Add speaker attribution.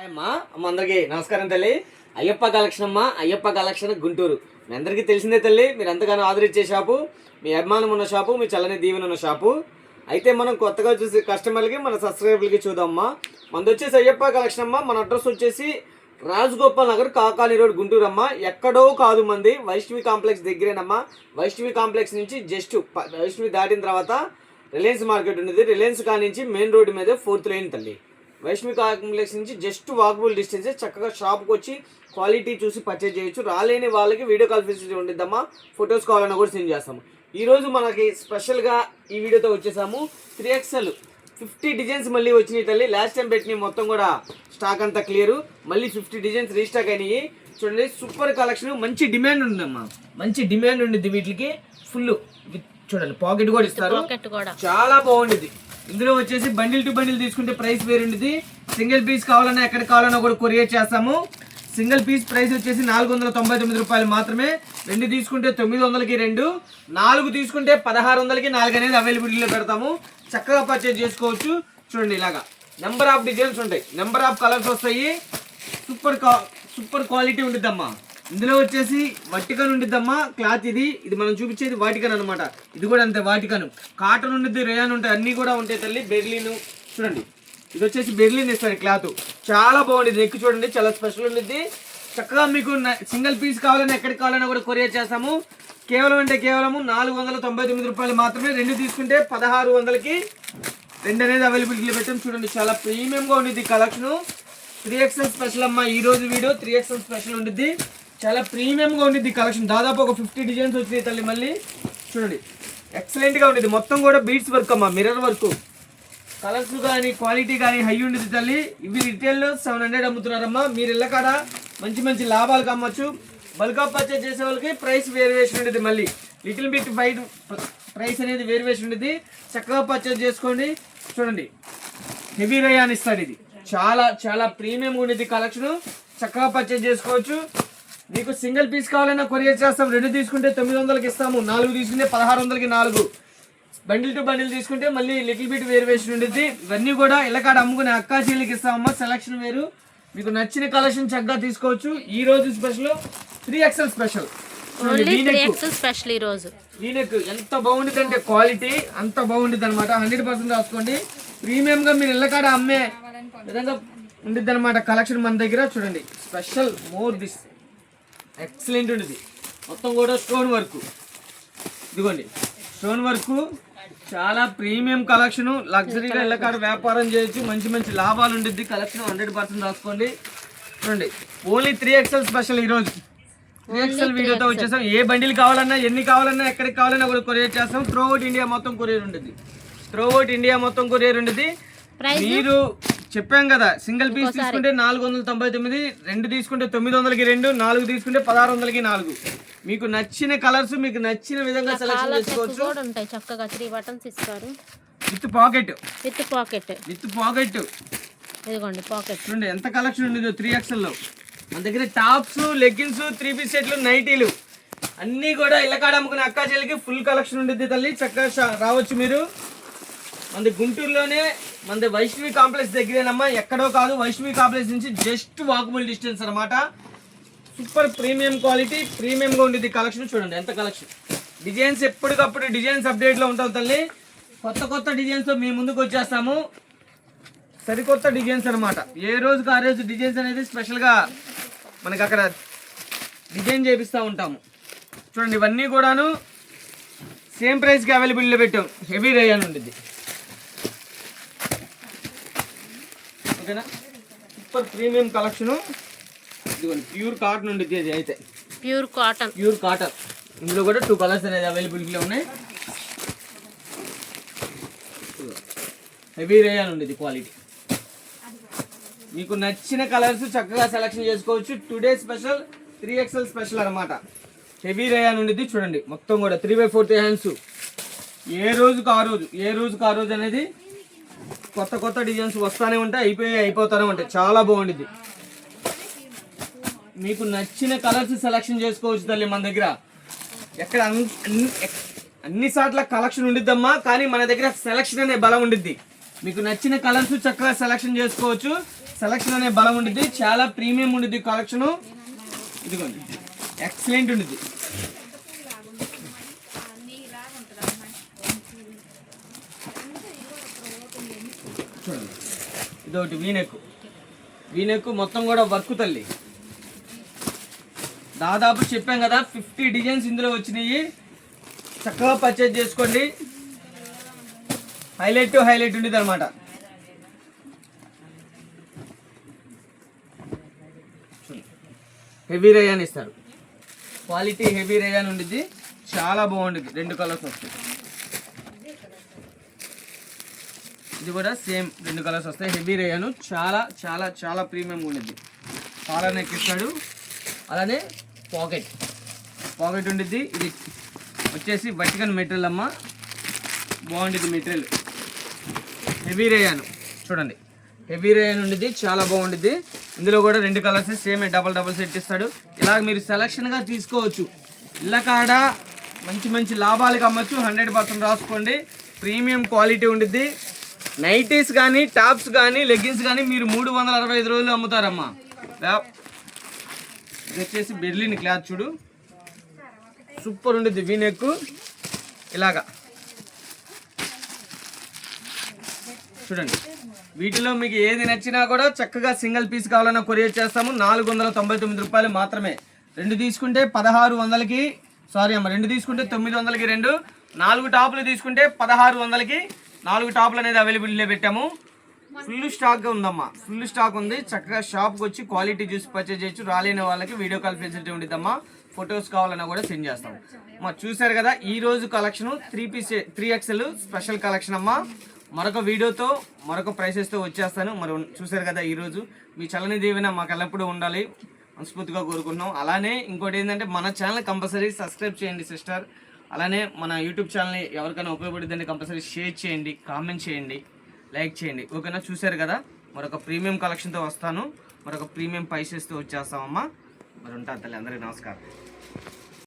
Speaker 1: అమ్మ అందరికి నమస్కారం తల్లి. అయ్యప్ప కలెక్షన్ అమ్మ, అయ్యప్ప కలెక్షన్ గుంటూరు. మీ అందరికీ తెలిసిందే తల్లి, మీరు ఎంతగానో ఆదరించే షాపు, మీ అభిమానం ఉన్న షాపు, మీ చల్లని దీవెన ఉన్న షాపు. అయితే మనం కొత్తగా చూసే కస్టమర్లకి, మన సబ్స్క్రైబర్లకి చూద్దామమ్మా. మనది వచ్చేసి అయ్యప్ప కలెక్షన్ అమ్మ. మన అడ్రస్ వచ్చేసి రాజగోపాల్ నగర్, కాకాని రోడ్, గుంటూరు అమ్మ. ఎక్కడో కాదు మంది, వైష్ణవి కాంప్లెక్స్ దగ్గరేనమ్మా. వైష్ణవి కాంప్లెక్స్ నుంచి జస్ట్ వైష్ణవి దాటిన తర్వాత రిలయన్స్ మార్కెట్ ఉన్నది. రిలయన్స్ కానించి మెయిన్ రోడ్డు మీద 4th లైన్ తల్లి. వైష్ణవి కాంప్లెక్స్ నుంచి జస్ట్ వాకబుల్ డిస్టెన్స్. చక్కగా షాప్కి వచ్చి క్వాలిటీ చూసి పర్చేజ్ చేయొచ్చు. రాలేని వాళ్ళకి వీడియో కాల్ ఫెసిలిటీ ఉండిద్దమ్మా. ఫొటోస్ కావాలన్నా కూడా సెండ్ చేస్తాము. ఈరోజు మనకి స్పెషల్గా ఈ వీడియోతో వచ్చేసాము. 3XL 50 డిజైన్స్ మళ్ళీ వచ్చినాయి తల్లి. లాస్ట్ టైం పెట్టినవి మొత్తం కూడా స్టాక్ అంతా క్లియర్. మళ్ళీ 50 డిజైన్స్ రీస్టాక్ అయినాయి. చూడండి, సూపర్ కలెక్షన్. మంచి డిమాండ్ ఉందమ్మా, మంచి డిమాండ్ ఉండిద్ది వీటికి. ఫుల్ చూడండి, పాకెట్ కూడా ఇస్తారు, చాలా బాగుండిద్ది. ఇందులో వచ్చేసి బండిల్ టు బండిల్ తీసుకుంటే ప్రైస్ వేరుండిది. సింగిల్ పీస్ కావాలన్నా ఎక్కడ కావాలన్నా కూడా కొరియర్ చేస్తాము. సింగిల్ పీస్ ప్రైస్ వచ్చేసి 499 రూపాయలు మాత్రమే. 2 తీసుకుంటే 900కి 2, 4 తీసుకుంటే 1600కి 4 అనేది అవైలబిలిటీలో పెడతాము. చక్కగా పర్చేజ్ చేసుకోవచ్చు. చూడండి, ఇలాగా నెంబర్ ఆఫ్ డిజైన్స్ ఉంటాయి, నెంబర్ ఆఫ్ కలర్స్ వస్తాయి. సూపర్ క్వాలిటీ ఉండిద్దమ్మా. ఇందులో వచ్చేసి వాటికన్ ఉండిద్దమ్మా. క్లాత్ ఇది మనం చూపించేది వాటికన్ అనమాట. ఇది కూడా అంతే వాటికన్. కాటన్ ఉండిద్ది, రేయాన్ ఉంటాయి, అన్నీ కూడా ఉంటాయి తల్లి. బెర్లిన్ చూడండి, ఇది వచ్చేసి బెర్లిన్ ఇస్తారు క్లాత్. చాలా బాగుంటుంది. నెక్ చూడండి, చాలా స్పెషల్ ఉండిద్ది. చక్కగా మీకు సింగిల్ పీస్ కావాలన్నా ఎక్కడికి కావాలన్నా కూడా కొరియర్ చేస్తాము. కేవలం 499 రూపాయలు మాత్రమే. 2 తీసుకుంటే 1600కి 2 అనేది అవైలబిలిటీలో పెట్టాం. చూడండి, చాలా ప్రీమియంగా ఉండిద్ది కలెక్షన్. 3XL స్పెషల్ అమ్మా. ఈ రోజు వీడియో 3XL స్పెషల్ ఉండిద్ది. చాలా ప్రీమియంగా ఉండిద్ది కలెక్షన్. దాదాపు ఒక 50 డిజైన్స్ వచ్చినాయి తల్లి. మళ్ళీ చూడండి, ఎక్సలెంట్గా ఉండేది. మొత్తం కూడా బీడ్స్ వర్క్ అమ్మా, మిర్రర్ వర్క్. కలర్స్ కానీ క్వాలిటీ కానీ హై ఉండేది తల్లి. ఇవి రిటైల్లో 700 అమ్ముతున్నారమ్మా. మీరు ఇళ్ళకాడ మంచి లాభాలకు అమ్మచ్చు. బల్క్ ఆఫ్ పర్చేజ్ చేసే వాళ్ళకి ప్రైస్ వేరియేషన్ ఉండేది. మళ్ళీ లిటిల్ బిట్ బైట్ ప్రైస్ అనేది వేరియేషన్ ఉండేది. చక్కగా పర్చేజ్ చేసుకోండి. చూడండి, హెవీ రేయాన్ ఇస్తాడు. ఇది చాలా ప్రీమియంగా ఉండేది కలెక్షన్. చక్కగా పర్చేజ్ చేసుకోవచ్చు. మీకు సింగిల్ పీస్ కావాలన్నా కొరియర్ చేస్తాం. 2 తీసుకుంటే 900కి ఇస్తాము. 4 తీసుకుంటే 1600కి 4. బండిల్ టు బండిల్ తీసుకుంటే మళ్ళీ లిటిల్ బిట్ వేరియేషన్ ఉండేది. ఇవన్నీ కూడా ఇళ్ళకాడ అమ్ముకునే అక్కా చీలకి ఇస్తామమ్మా. సెలక్షన్ వేరు. మీకు నచ్చిన కలెక్షన్ చక్కగా తీసుకోవచ్చు. ఈ రోజు స్పెషల్ 3XL స్పెషల్. ఈ నెక్ ఎంత బాగుంటుంది అంటే క్వాలిటీ అంత బాగుంటుంది అనమాట. 100% రాసుకోండి. ప్రీమియం గా మీరు ఇళ్ళకాడ అమ్మే విధంగా ఉండిద్ది అనమాట కలెక్షన్ మన దగ్గర. చూడండి, స్పెషల్ మోర్ దిస్ ఎక్సలెంట్ ఉండేది. మొత్తం కూడా స్టోన్ వర్క్. ఇదిగోండి, స్టోన్ వర్క్. చాలా ప్రీమియం కలెక్షన్. లగ్జరీగా ఇళ్ళకాడ వ్యాపారం చేయొచ్చు. మంచి లాభాలు ఉండిద్ది కలెక్షన్. 100% రాసుకోండి. చూడండి, ఓన్లీ 3XL స్పెషల్. ఈరోజు 3XL వీడియోతో వచ్చేసాం. ఏ బండిలు కావాలన్నా, ఎన్ని కావాలన్నా, ఎక్కడికి కావాలన్నా కూడా కొరియర్ చేస్తాం. త్రూఅవుట్ ఇండియా మొత్తం కొరియర్ ఉండేది. మీరు చెప్పాం కదా, సింగిల్ పీస్ తీసుకుంటే 499, 2 తీసుకుంటే 900కి 2, 4 తీసుకుంటే 1600కి 4. మీకు నచ్చిన కలర్స్ మీకు నచ్చిన విధంగా సెలెక్షన్ చేసుకోవచ్చు.
Speaker 2: చక్కగా 3 బటన్స్ ఇస్తారు.
Speaker 1: With pocket.
Speaker 2: ఇదిగోండి పాకెట్.
Speaker 1: చూడండి ఎంత కలెక్షన్ ఉండేదో 3XL లో. మన దగ్గర టాప్స్, లెగ్గిన్స్, 3 పీస్ సెట్లు, నైటీలు అన్నీ కూడా ఇళ్ళకాడ అమ్ముకునే అక్కా చెల్లికి ఫుల్ కలెక్షన్ ఉండేది తల్లి. చక్కగా రావచ్చు మీరు. మనది గుంటూరులోనే, మనది వైష్ణవి కాంప్లెక్స్ దగ్గరేనమ్మా. ఎక్కడో కాదు, వైష్ణవి కాంప్లెక్స్ నుంచి జస్ట్ వాకబుల్ డిస్టెన్స్ అనమాట. సూపర్ ప్రీమియం క్వాలిటీ, ప్రీమియంగా ఉండేది కలెక్షన్. చూడండి ఎంత కలెక్షన్. డిజైన్స్ ఎప్పటికప్పుడు డిజైన్స్ అప్డేట్లో ఉంటాం తల్లి. కొత్త డిజైన్స్తో మీ ముందుకు వచ్చేస్తాము. సరికొత్త డిజైన్స్ అనమాట. ఏ రోజుకి ఆ రోజు డిజైన్స్ అనేది స్పెషల్గా మనకి అక్కడ డిజైన్ చేపిస్తూ ఉంటాము. చూడండి, ఇవన్నీ కూడాను సేమ్ ప్రైస్కి అవైలబిలిటీలో పెట్టాం. హెవీ రేయాన్ ఉండేది. ఓకేనా, సూపర్ ప్రీమియం కలెక్షన్. ఇదిగోండి, ప్యూర్ కాటన్ ఉండేది. ఇది అయితే
Speaker 2: ప్యూర్ కాటన్.
Speaker 1: ఇందులో కూడా 2 కలర్స్ అనేది అవైలబిలిటీలో ఉన్నాయి. హెవీ రేయాన్ ఉండేది క్వాలిటీ. మీకు నచ్చిన కలర్స్ చక్కగా సెలెక్షన్ చేసుకోవచ్చు. టుడే స్పెషల్ 3XL స్పెషల్ అనమాట. హెవీ రేయాన్ ఉండేది. చూడండి, మొత్తం కూడా 3/4 హ్యాండ్స్. ఏ రోజుకు ఆ రోజు అనేది కొత్త డిజైన్స్ వస్తూనే ఉంటాయి, అయిపోతూనే ఉంటాయి. చాలా బాగుండిద్ది. మీకు నచ్చిన కలర్స్ సెలెక్షన్ చేసుకోవచ్చు తల్లి. మన దగ్గర ఎక్కడ అన్ని సార్ల కలెక్షన్ ఉండిద్దమ్మా, కానీ మన దగ్గర సెలెక్షన్ అనే బలం ఉండిద్ది. మీకు నచ్చిన కలర్స్ చక్కగా సెలెక్షన్ చేసుకోవచ్చు. సెలక్షన్ అనే బలం ఉండిద్ది, చాలా ప్రీమియం ఉండిద్ది కలెక్షన్. ఇదిగోండి ఎక్సలెంట్ ఉండిద్ది. చూడండి ఇదొకటి వీనెక్ మొత్తం కూడా వర్క్ తల్లి. దాదాపు చెప్పాం కదా 50 డిజైన్స్ ఇందులో వచ్చినాయి. చక్కగా పర్చేజ్ చేసుకోండి. హైలైట్ ఉండేది అనమాట. హెవీ రేయాన్ ఇస్తారు, క్వాలిటీ హెవీ రేయాన్ ఉండిద్ది, చాలా బాగుండిద్ది. 2 కలర్స్ వస్తాయి. ఇది కూడా సేమ్ 2 కలర్స్ వస్తాయి. హెవీ రేయాను చాలా చాలా చాలా ప్రీమియం ఉండిద్ది. కాలర్ నెక్ ఇస్తాడు, అలానే పాకెట్ ఉండిద్ది. ఇది వచ్చేసి వర్టికల్ మెటీరియల్ అమ్మ, బాగుండిద్ది మెటీరియల్. హెవీ రేయాను చూడండి, హెవీ రేయాన్ ఉండిద్ది, చాలా బాగుండిద్ది. ఇందులో కూడా 2 కలర్స్ సేమ్ డబల్ సెట్ ఇస్తాడు. ఇలా మీరు సెలక్షన్గా తీసుకోవచ్చు. ఇళ్ళకాడ మంచి లాభాలకు అమ్మచ్చు. 100% రాసుకోండి. ప్రీమియం క్వాలిటీ ఉండిద్ది. నైటీస్ కానీ, టాప్స్ కానీ, లెగ్గిన్స్ కానీ మీరు 365 రోజులు అమ్ముతారమ్మా. ఇది వచ్చేసి బెర్లిన్ క్లాత్ చూడు, సూపర్ ఉండిద్ది. వీనెక్ ఇలాగా చూడండి. వీటిలో మీకు ఏది నచ్చినా కూడా చక్కగా సింగిల్ పీస్ కావాలన్నా కొరియర్ చేస్తాము. 499 రూపాయలు మాత్రమే. 2 తీసుకుంటే 1600కి, సారీ అమ్మ, 2 తీసుకుంటే 900కి 2, 4 టాపులు తీసుకుంటే 1600కి 4 టాపులు అనేది అవైలబిలిటీలో పెట్టాము. ఫుల్ స్టాక్గా ఉందమ్మా, ఫుల్ స్టాక్ ఉంది. చక్కగా షాప్కి వచ్చి క్వాలిటీ చూసి పర్చేజ్ చేయొచ్చు. రాలేని వాళ్ళకి వీడియో కాల్ ఫెసిలిటీ ఉండిద్దమ్మా. ఫొటోస్ కావాలన్నా కూడా సెండ్ చేస్తాం. అమ్మా చూసారు కదా ఈ రోజు కలెక్షన్ 3XL స్పెషల్ కలెక్షన్ అమ్మా. మరొక వీడియోతో మరొక ప్రైసెస్తో వచ్చేస్తాను. మరి చూసారు కదా ఈరోజు మీ చల్లని దీవెన మాకు ఎల్లప్పుడూ ఉండాలి మనస్ఫూర్తిగా కోరుకుంటున్నాం. అలానే ఇంకోటి ఏంటంటే మన ఛానల్ కంపల్సరీ సబ్స్క్రైబ్ చేయండి సిస్టర్. అలానే మన యూట్యూబ్ ఛానల్ని ఎవరికైనా ఉపయోగపడుతుందంటే కంపల్సరీ షేర్ చేయండి, కామెంట్ చేయండి, లైక్ చేయండి. ఓకేనా? చూసారు కదా మరొక ప్రీమియం కలెక్షన్తో వస్తాను, మరొక ప్రీమియం ప్రైసెస్తో వచ్చేస్తామమ్మా. మరి ఉంటాను తల్లి. అందరికీ నమస్కారం.